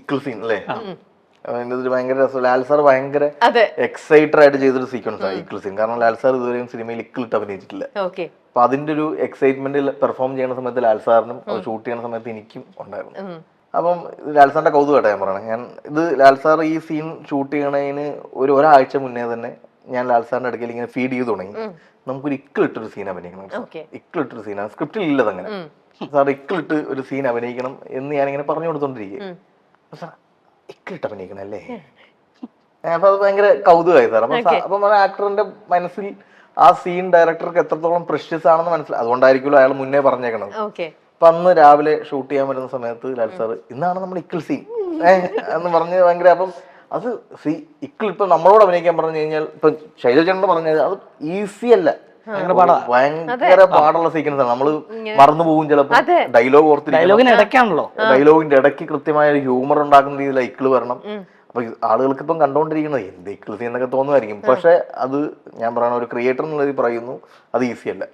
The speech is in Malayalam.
ഇക്കിൾ സീൻ അല്ലേ? അതിന്റെ ഭയങ്കര രസം. ലാൽ സാർ ഭയങ്കര എക്സൈറ്റഡ് ആയിട്ട് ചെയ്തൊരു സീക്വൻസ് ആണ് ഇക്കിൾ സീൻ. കാരണം ലാൽ സാർ ഇതുവരെയും സിനിമയിൽ ഇക്കിളിട്ട് അഭിനയിച്ചിട്ടില്ല. അപ്പൊ അതിന്റെ ഒരു എക്സൈറ്റ്മെന്റിൽ പെർഫോം ചെയ്യുന്ന സമയത്ത് ലാൽ സാറിനും അത് ഷൂട്ട് ചെയ്യുന്ന സമയത്ത് എനിക്കും ഉണ്ടായിരുന്നു. അപ്പം ലാൽ സാറിന്റെ കൗതുകമായിട്ടാണ് ഞാൻ പറയണത്. ഞാൻ ഇത് ലാൽ സാർ ഈ സീൻ ഷൂട്ട് ചെയ്യണതിന് ഒരാഴ്ച മുന്നേ തന്നെ ഞാൻ ലാൽ സാറിന്റെ അടുക്കൽ ഇങ്ങനെ ഫീഡ് ചെയ്ത് തുടങ്ങി. നമുക്കൊരു ഇക്കിളിട്ടൊരു സീൻ അഭിനയിക്കണം, ഇക്കിളിട്ടൊരു സീനാണ്, സ്ക്രിപ്റ്റിൽ ഇല്ലത് അങ്ങനെ. സാർ ഇക്കിളിട്ട് ഒരു സീൻ അഭിനയിക്കണം എന്ന് ഞാനിങ്ങനെ പറഞ്ഞു കൊടുത്തോണ്ടിരിക്കുക. സാർ ഇക്കിളിട്ട് അഭിനയിക്കണം അല്ലേ? അപ്പൊ അത് ഭയങ്കര കൗതുകമായി സാർ. അപ്പം ആക്ടറിന്റെ മനസ്സിൽ ആ സീൻ ഡയറക്ടർക്ക് എത്രത്തോളം പ്രഷ്യസ് ആണെന്ന് മനസ്സിലായി. അതുകൊണ്ടായിരിക്കുമല്ലോ അയാൾ മുന്നേ പറഞ്ഞേക്കണത്. അപ്പൊ അന്ന് രാവിലെ ഷൂട്ട് ചെയ്യാൻ വരുന്ന സമയത്ത് ലാൽ സാർ ഇന്നാണ് നമ്മൾ ഇക്കിൾ സീൻ എന്ന് പറഞ്ഞ് ഭയങ്കര. അപ്പം അത് ഇക്കിൾ ഇപ്പൊ നമ്മളോട് അഭിനയിക്കാൻ പറഞ്ഞു കഴിഞ്ഞാൽ, ഇപ്പൊ ശൈലജനോട് പറഞ്ഞാൽ അത് ഈസി അല്ല, ഭയങ്കര പാടുള്ള സീക്വൻസ് ആണ്. നമ്മള് മറന്നു പോകും ചിലപ്പോ. ഡയലോഗ് ഡയലോഗിന്റെ ഇടയ്ക്ക് കൃത്യമായ ഒരു ഹ്യൂമർ ഉണ്ടാക്കുന്ന രീതിയിൽ ഇക്കിള് വരണം. അപ്പൊ ആളുകൾക്ക് ഇപ്പം കണ്ടോണ്ടിരിക്കുന്നത് എന്ത് ഇക്കിൾ സീൻ എന്നൊക്കെ തോന്നുമായിരിക്കും. പക്ഷെ അത് ഞാൻ പറയണ ഒരു ക്രിയേറ്റർ എന്നുള്ളത് പറയുന്നു, അത് ഈസി അല്ല.